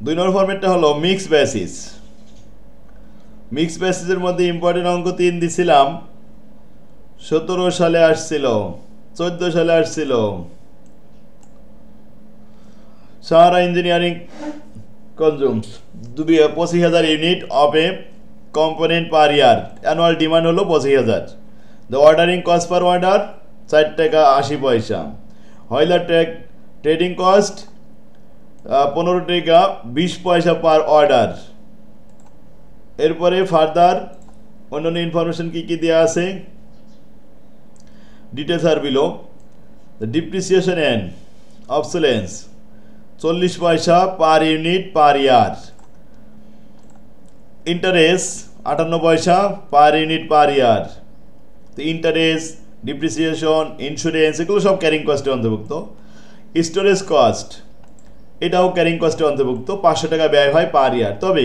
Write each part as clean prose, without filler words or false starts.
2 নম্বর ফরম্যাটটা হলো mix basis. Mix বেসিসের মধ্যে important অঙ্ক 3 দিছিলাম। 17 সালে আসছিল, 14 সালে আসছিল। Sahara engineering consumes 25,000 unit of A component per year. Annual demand হলো 25,000। The ordering cost per order 4 টাকা 80 পয়সা। হয় দ্য ট্রেডিং কস্ট 15 টাকা 20 পয়সা পার অর্ডার। এরপরে ফার্দার অন্যান্য ইনফরমেশন কি কি দেওয়া আছে, details are below. The depreciation and obsolescence 40 পয়সা পার ইউনিট পার ইয়ার। ইন্টারেস্ট 58 পয়সা পার ইউনিট পার ইয়ার। তো ইন্টারেস্ট, ডিপ্রিসিয়েশন, ইন্স্যুরেন্স এগুলো সব ক্যারিং কস্টে অন্তর্ভুক্ত। স্টোরেজ কস্ট এটাও ক্যারিং কস্টে অন্তর্ভুক্ত। 500 টাকা ব্যয় হয় পার ইয়ার, তবে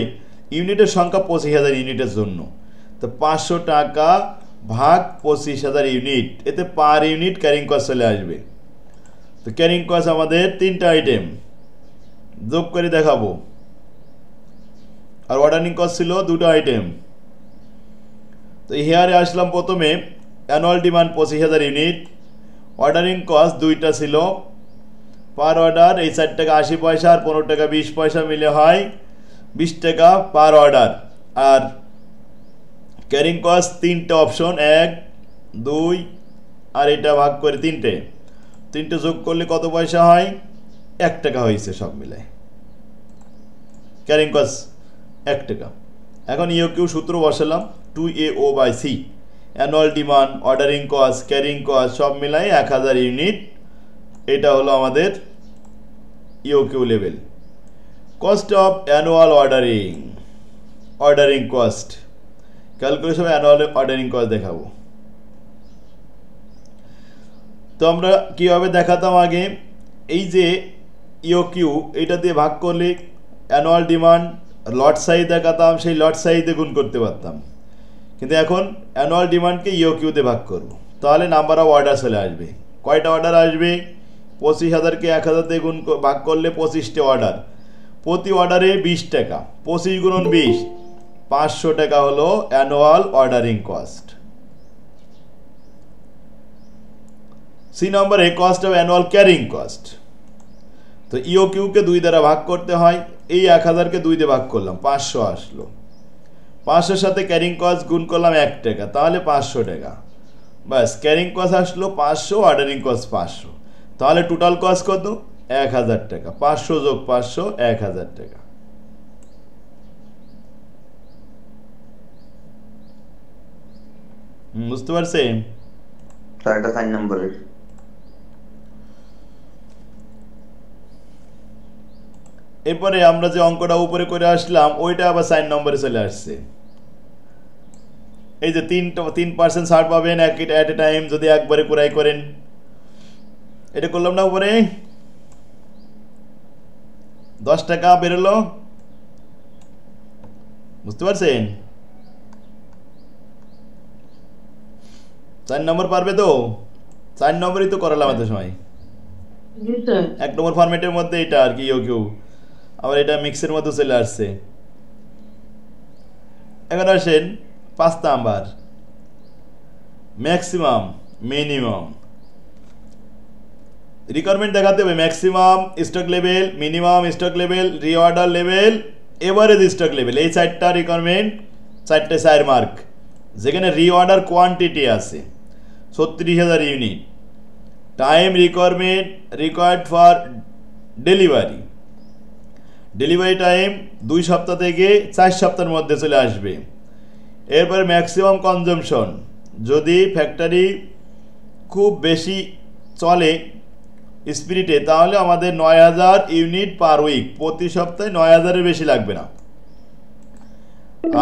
ইউনিটের সংখ্যা 25,000 ইউনিটের জন্য। তো 500 টাকা ভাগ 25,000 ইউনিট, এতে পার ইউনিট ক্যারিং কস্ট চলে আসবে। তো ক্যারিং কস্ট আমাদের 3টা আইটেম যোগ করে দেখাবো, আর অর্ডারিং কস্ট ছিল 2টা আইটেম। তো হিয়ারে আসলাম প্রথমে annual demand 25,000 unit, ordering cost 2টা ছিল পার অর্ডার। এই 4 টাকা 80 পয়সা আর 15 টাকা 20 পয়সা মিলে হয় 20 টাকা পার অর্ডার। আর ক্যারিং কস্ট 3টে অপশন, 1 2 আর এটা ভাগ করে 3টে যোগ করলে কত পয়সা হয়, 1 টাকা হয়েছে সব মিলে। ক্যারিং কস্ট 1 টাকা। এখন ইওকিউ সূত্র বসালাম 2AO/C। Annual demand, ordering cost, carrying cost সব মিলাই 1000 ইউনিট। এটা হলো আমাদের EOQ level. Cost of annual ordering cost calculation annual ordering cost দেখাবো। তো আমরা কীভাবে দেখাতাম আগে, এই যে ইওকিউ এটা দিয়ে ভাগ করলে অ্যানুয়াল ডিমান্ড লট সাইজ দেখাতাম, সেই লট সাইজে গুণ করতে পারতাম। কিন্তু এখন অ্যানুয়াল ডিমান্ডকে ইওকিউতে ভাগ করব, তাহলে নাম্বার অফ অর্ডার চলে আসবে। কয়টা অর্ডার আসবে, 25,000কে 1000 দিয়ে গুণ ভাগ করলে 25টে অর্ডার, প্রতি অর্ডারে 20 টাকা, 25 গুণন 20 500 টাকা হলো অ্যানুয়াল অর্ডারিং কস্ট। সি নম্বরে cost of annual carrying cost. তো ইওকিউকে 2 দ্বারা ভাগ করতে হয়। এই 1000কে 2 দিয়ে ভাগ করলাম, 500 আসলো। 500-র সাথে ক্যারিং কস্ট গুণ করলাম 1 টাকা, তাহলে 500 টাকা। বাস, ক্যারিং কস্ট আসলো 500, অর্ডারিং কস্ট 500, তাহলে টোটাল কস্ট কত, 1000 টাকা। 500 যোগ 500 1000 টাকা। বুঝতে পারছেন? এটা 4 নম্বরের। এরপরে আমরা যে অঙ্কটা উপরে করে আসলাম ওইটা আবার 4 নম্বরে চলে আসছে। এই যে 3% ছাড় পাবেন অ্যাট এ টাইম যদি একবারে ক্রয় করেন। এটা করলাম না উপরে, 10 টাকা বেরোলো। বুঝতে পারছেন? 4 নম্বর পারবে তো? 4 নম্বরই তো করালাম এত সময়। 1 নম্বর ফরম্যাটের মধ্যে এটা আর কি ইওকিউ, আবার এটা মিক্সের মধ্যে চলে আসছে। এখন আসেন 5 নাম্বার, ম্যাক্সিমাম মিনিমাম। রিকোয়ারমেন্ট দেখাতে হবে maximum stock level, minimum stock level, reorder level, average stock level. এই 4টা রিকোয়ারমেন্ট, 4টে 4 মার্ক। যেখানে রিঅর্ডার কোয়ান্টিটি আছে 36,000 unit. Time requirement required for delivery, delivery time 2 সপ্তাহ থেকে 4 সপ্তাহের মধ্যে চলে আসবে। এরপরে ম্যাক্সিমাম কনজামশন, যদি ফ্যাক্টরি খুব বেশি চলে স্পিরিটে, তাহলে আমাদের 9000 ইউনিট পার উইক, প্রতি সপ্তাহে 9000-এর বেশি লাগবে না।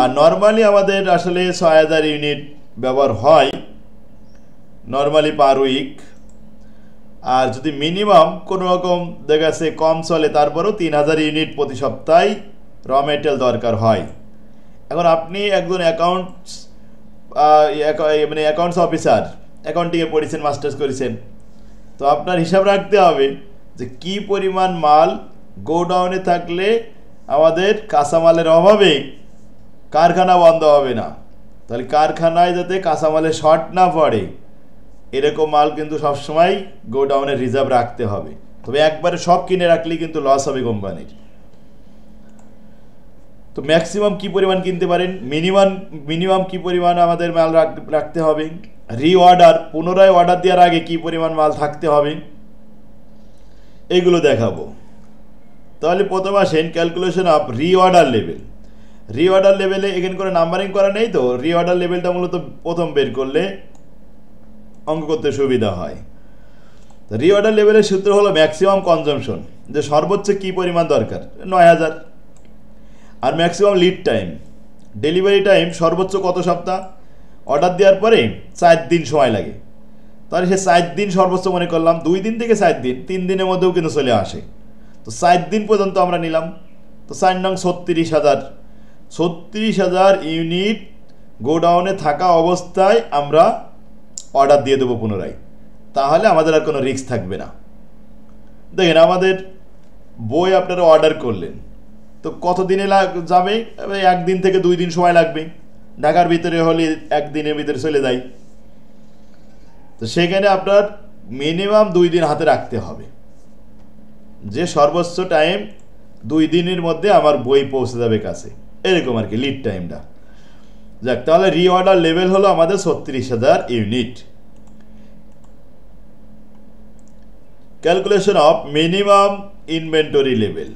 আর নর্মালি আমাদের আসলে 6000 ইউনিট ব্যবহার হয় নর্মালি পার উইক। আর যদি মিনিমাম কোনো রকম দেখা যাচ্ছে কম চলে, তারপরেও 3000 ইউনিট প্রতি সপ্তাহে র মেটেরিয়াল দরকার হয়। এখন আপনি একজন অ্যাকাউন্টস অফিসার, অ্যাকাউন্টিংয়ে পড়েছেন, মাস্টার্স করেছেন, তো আপনার হিসাব রাখতে হবে যে কি পরিমাণ মাল গোডাউনে থাকলে আমাদের কাঁচামালের অভাবে কারখানা বন্ধ হবে না। তাহলে কারখানায় যাতে কাঁচামালের শর্ট না পড়ে এরকম মাল কিন্তু সবসময় গোডাউনে রিজার্ভ রাখতে হবে। তবে একবারে সব কিনে রাখলেই কিন্তু লস হবে কোম্পানির। তো ম্যাক্সিমাম কি পরিমাণ কিনতে পারেন, মিনিমাম কি পরিমাণ আমাদের মাল রাখতে হবে, রিঅর্ডার পুনরায় অর্ডার দেওয়ার আগে কি পরিমাণ মাল থাকতে হবে, এগুলো দেখাবো। তাহলে প্রথম আসেন calculation of reorder level. Reorder লেভেলে এখানে করে নাম্বারিং করা নেই, তো রিঅর্ডার লেভেলটা মূলত প্রথম বের করলে অঙ্ক করতে সুবিধা হয়। রিঅর্ডার লেভেলের সূত্র হলো ম্যাক্সিমাম কনজামশন, যে সর্বোচ্চ কি পরিমাণ দরকার 9000, আর maximum lead time, delivery time সর্বোচ্চ কত সপ্তাহ, অর্ডার দেওয়ার পরে 4 দিন সময় লাগে। তাহলে সে 4 দিন সর্বোচ্চ মনে করলাম, 2 দিন থেকে 4 দিন, 3 দিনের মধ্যেও কিন্তু চলে আসে। তো 4 দিন পর্যন্ত আমরা নিলাম। তো 4 নং 36,000 ইউনিট গোডাউনে থাকা অবস্থায় আমরা অর্ডার দিয়ে দেবো পুনরায়, তাহলে আমাদের আর কোনো রিস্ক থাকবে না। দেখেন আমাদের বই আপনারা অর্ডার করলেন, তো কত দিনে যাবে, 1 দিন থেকে 2 দিন সময় লাগবে। ঢাকার ভিতরে হলে 1 দিনের ভিতরে চলে যায়। তো সেখানে আপনার মিনিমাম 2 দিন হাতে রাখতে হবে, যে সর্বোচ্চ টাইম 2 দিনের মধ্যে আমার বই পৌঁছে যাবে কাছে, এরকম আর কি লিড টাইমটা। যাক, তাহলে রিঅর্ডার লেভেল হলো আমাদের 36,000 unit. Calculation of minimum inventory level.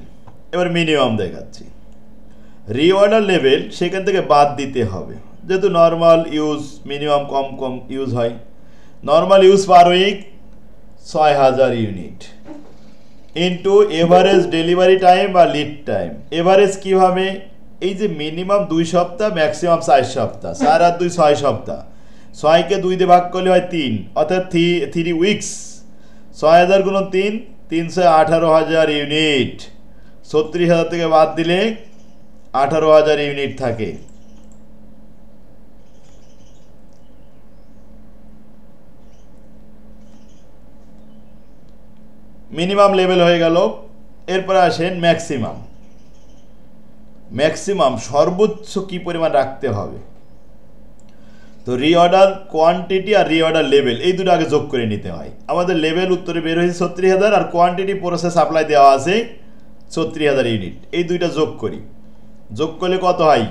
এবার মিনিমাম দেখাচ্ছি। রিঅর্ডার লেভেল সেখান থেকে বাদ দিতে হবে, যেহেতু নর্মাল ইউজ মিনিমাম কম ইউজ হয়। Normal use per week 6000 unit into average delivery time বা লিড টাইম। এভারেজ কীভাবে, এই যে মিনিমাম 2 সপ্তাহ, ম্যাক্সিমাম 4 সপ্তাহ, 4 আর 2 6 সপ্তাহ, 6কে 2 দিয়ে ভাগ করলে হয় 3, অর্থাৎ 3 উইকস। 6000 গুণন 3, 318,000 ইউনিট। 36,000 থেকে বাদ দিলে 18,000 ইউনিট থাকে। মিনিমাম লেভেল হয়ে গেল। এরপরে আসেন ম্যাক্সিমাম। ম্যাক্সিমাম সর্বোচ্চ কি পরিমাণ রাখতে হবে। তো রিঅর্ডার কোয়ান্টিটি আর রিঅর্ডার লেভেল এই দুটো আগে যোগ করে নিতে হয়। আমাদের লেভেল উত্তরে বের হয়েছে 36,000, আর কোয়ান্টিটি প্রসেস সাপ্লাই দেওয়া আছে 36,000 ইউনিট। এই দুইটা যোগ করি, যোগ করলে কত হয়,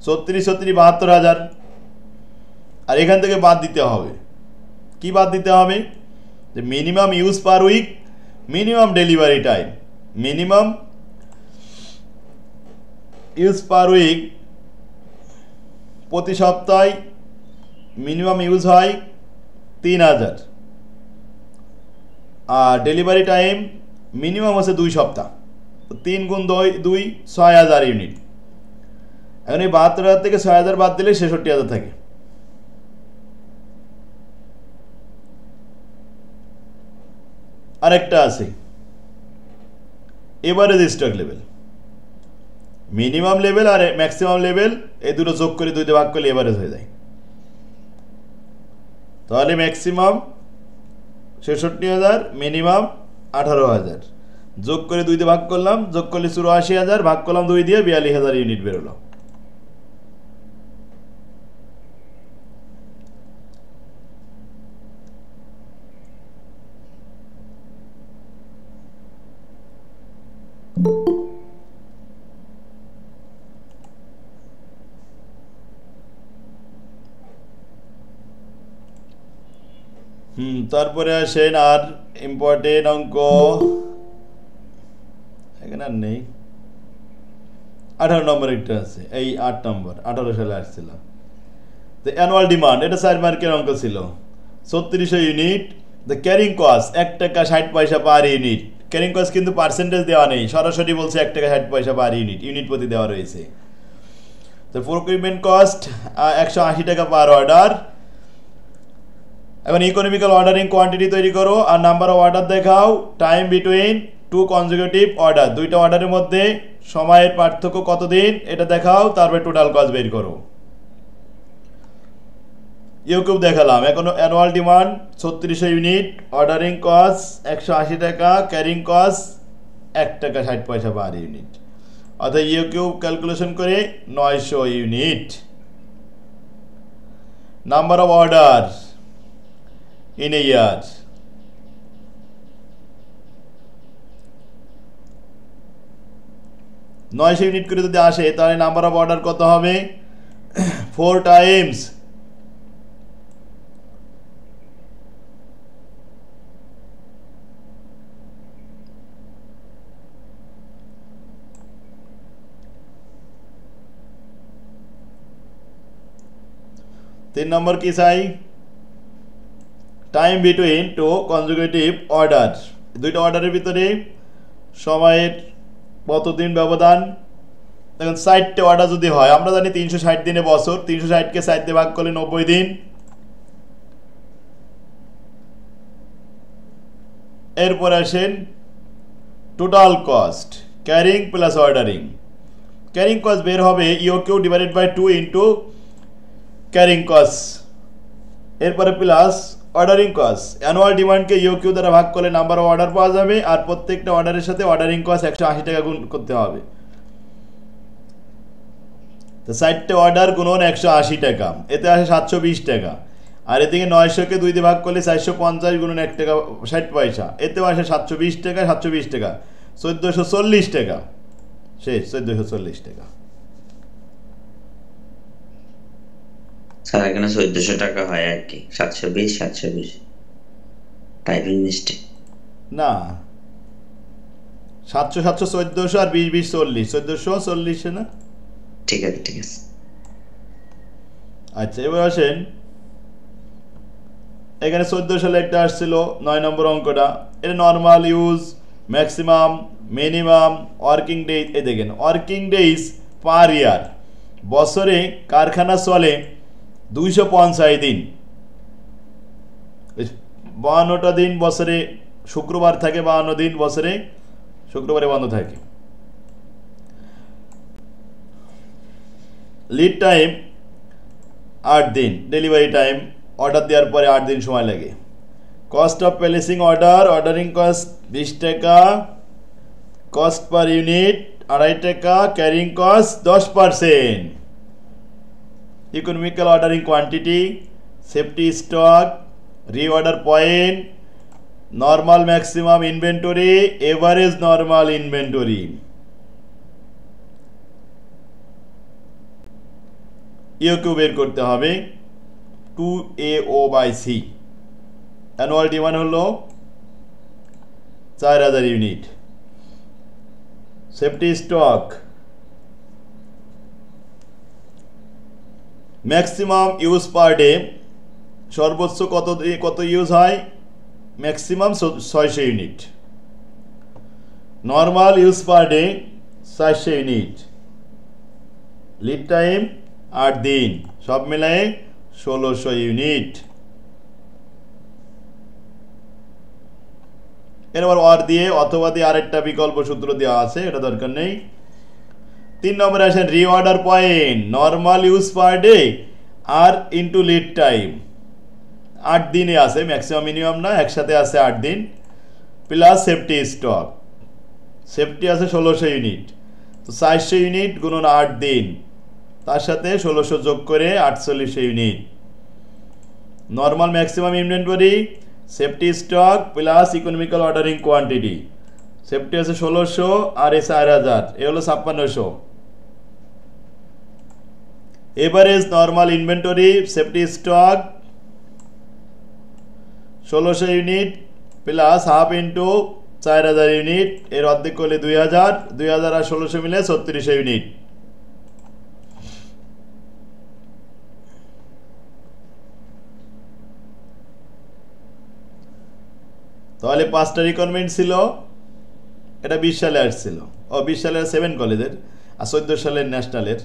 36 72,000। আর এখান থেকে বাদ দিতে হবে, কি বাদ দিতে হবে, যে minimum use per week, minimum delivery time. Minimum use per week প্রতি সপ্তাহে মিনিমাম ইউজ হয় 3000, আর ডেলিভারি টাইম মিনিমাম হচ্ছে 2 সপ্তাহ। 3 গুণ 2 6000 ইউনিট। এখন এই 72,000 থেকে 6000 বাদ দিলে 66,000 থাকে। আরেকটা আছে average stock level. Minimum level আর ম্যাক্সিমাম লেভেল এই দুটো যোগ করে 2 দিয়ে ভাগ করলে এভারেজ হয়ে যায়। তাহলে ম্যাক্সিমাম 66,000, মিনিমাম 18,000, যোগ করে 2 দিয়ে ভাগ করলাম, যোগ করলে 84,000, ভাগ করলাম 2 দিয়ে 42,000 ইউনিট বেরোলো। তারপরে আসেন আর ইম্পর্টেন্ট অঙ্ক, এখানে আর নেই। 18 নম্বর একটা আছে, এই 8 নম্বর 18 সালে আসছিল। তো অ্যানুয়াল ডিমান্ড, এটা 4 মার্কের অঙ্ক ছিল। 3600 ইউনিট। দ্য ক্যারিং কস্ট 1 টাকা 60 পয়সা পার ইউনিট। ক্যারিং কস্ট কিন্তু পার্সেন্টেজ দেওয়া নেই, সরাসরি বলছে 1 টাকা 60 পয়সা পার ইউনিট, ইউনিট প্রতি দেওয়া রয়েছে। তো প্রকিউরমেন্ট কস্ট 180 টাকা পার অর্ডার। এখন ইকোনমিক্যাল অর্ডারিং কোয়ান্টিটি তৈরি করো আর নাম্বার অফ অর্ডার দেখাও, টাইম বিটুইন 2 কনজিকিউটিভ অর্ডার, 2টা অর্ডারের মধ্যে সময়ের পার্থক্য কতদিন এটা দেখাও, তারপরে টোটাল কস্ট বের করো। ইউকিউব দেখালাম। এখন annual demand 3600 unit, ordering cost 180 টাকা, ক্যারিং কস্ট 1 টাকা 60 পয়সা পার ইউনিট। অর্থাৎ ইউ কিউব ক্যালকুলেশন করে 900 unit. Number of order in a year, নয়শো ইউনিট করে যদি আসে তাহলে নাম্বার অফ অর্ডার কত হবে? 4 টাইমস তিন নম্বর কি চাই? Time between two conjugative order, দুইটা অর্ডারের ভিতরে সময়ের কতদিন ব্যবধান। দেখুন 60টে অর্ডার যদি হয়, আমরা জানি 360 দিনে বছর, 360কে 4 দিয়ে ভাগ করলে 90 দিন। এরপর আসেন total cost, carrying plus ordering. Carrying cost বের হবে EOQ divided by 2 into carrying cost, এরপরে প্লাস অর্ডারিং কস্ট। অ্যানুয়াল ডিমান্ডকে ইউ কিউ দ্বারা ভাগ করলে নাম্বার অফ অর্ডার পাওয়া যাবে, আর প্রত্যেকটা অর্ডারের সাথে অর্ডারিং কস্ট 180 টাকা গুণ করতে হবে। তো 60টে অর্ডার গুণন 180 টাকা, এতে আসে 720 টাকা। আর এদিকে 900কে 2 দিয়ে ভাগ করলে 450 গুণন 1 টাকা 60 পয়সা, এতেও আসে 720 টাকা, 720 টাকা 1440 টাকা, শেষ 1440 টাকা। স্যার এখানে 1400 টাকা হয় আর কি, 720 টাইপিং মিস্টেক। না, 700 700 1400 আর 20 20 40, 1440 না? ঠিক আছে ঠিক আছে। আচ্ছা এবার আসেন, এখানে 14 সালে একটা আসছিল 9 নম্বর অঙ্কটা, এটা normal use, maximum, minimum, working day. এই দেখেন ওয়ার্কিং ডেজ পার ইয়ার, বছরে কারখানা চলে 250 দিন, 52টা দিন বছরে শুক্রবার থাকে, 52 দিন বছরে শুক্রবারে বন্ধ থাকে। লিড টাইম 8 দিন, ডেলিভারি টাইম অর্ডার দেওয়ার পরে 8 দিন সময় লাগে। Cost of placing order, ordering cost 20 টাকা, কস্ট পার ইউনিট 2.5 টাকা, carrying cost 10%। Economical ordering quantity, safety stock, reorder point, normal maximum inventory, average normal inventory. EOQ বের করতে হবে 2AO/C। অ্যানুয়াল ডিমান্ড হলো 4000 unit. Safety stock, maximum use per day, সর্বোচ্চ কত use হয়? Maximum 600 unit. Normal use per day 400 unit. Lead time 8 দিন, সব মিলায়ে 1600 ইউনিট। এরপর অর দিয়ে অথবা দিয়ে আরেকটা বিকল্প সূত্র দেওয়া আছে, এটা দরকার নেই। 3 নম্বরে আসেন reorder point, normal use per day আর ইন্টু লিড টাইম। 8 দিনে আছে, ম্যাক্সিমাম মিনিমাম না, একসাথে আছে 8 দিন, প্লাস সেফটি স্টক। সেফটি আছে 1600 ইউনিট, তো 400 ইউনিট গুণন 8 দিন, তার সাথে 1600 যোগ করে 4800 unit. Normal maximum inventory, safety stock plus economical ordering quantity. Safety আছে 1600 আর এ 4000, এ হলো 5600। Average normal inventory, safety stock 1600 unit plus half into 4000 unit, এর অর্ধেক করলে 2000, 2000 আর 1600 মিলে 3600 ইউনিট। তাহলে 5টা রিকোয়ারমেন্ট ছিল, এটা 20 সালে আসছিল, 20 সালের 7 কলেজের আর 14 সালের ন্যাশনালের।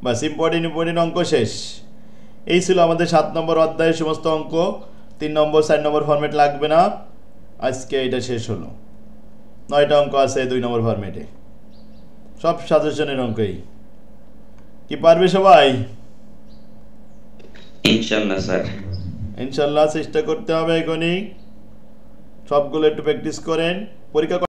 বাস ইম্পর্টেন্ট অঙ্ক শেষ। এই ছিল আমাদের 7 নম্বর অধ্যায়ের সমস্ত অঙ্ক। 3 নম্বর 4 নম্বর ফরম্যাট লাগবে না, আজকে এটা শেষ হলো। 9টা অঙ্ক আছে 2 নম্বর ফরম্যাটে, সব সাজেশনের অঙ্কই। কি পারবে সবাই? ইনশাআল্লাহ স্যার। ইনশাআল্লাহ চেষ্টা করতে হবে এখনই, সবগুলো একটু প্র্যাকটিস করেন। পরীক্ষা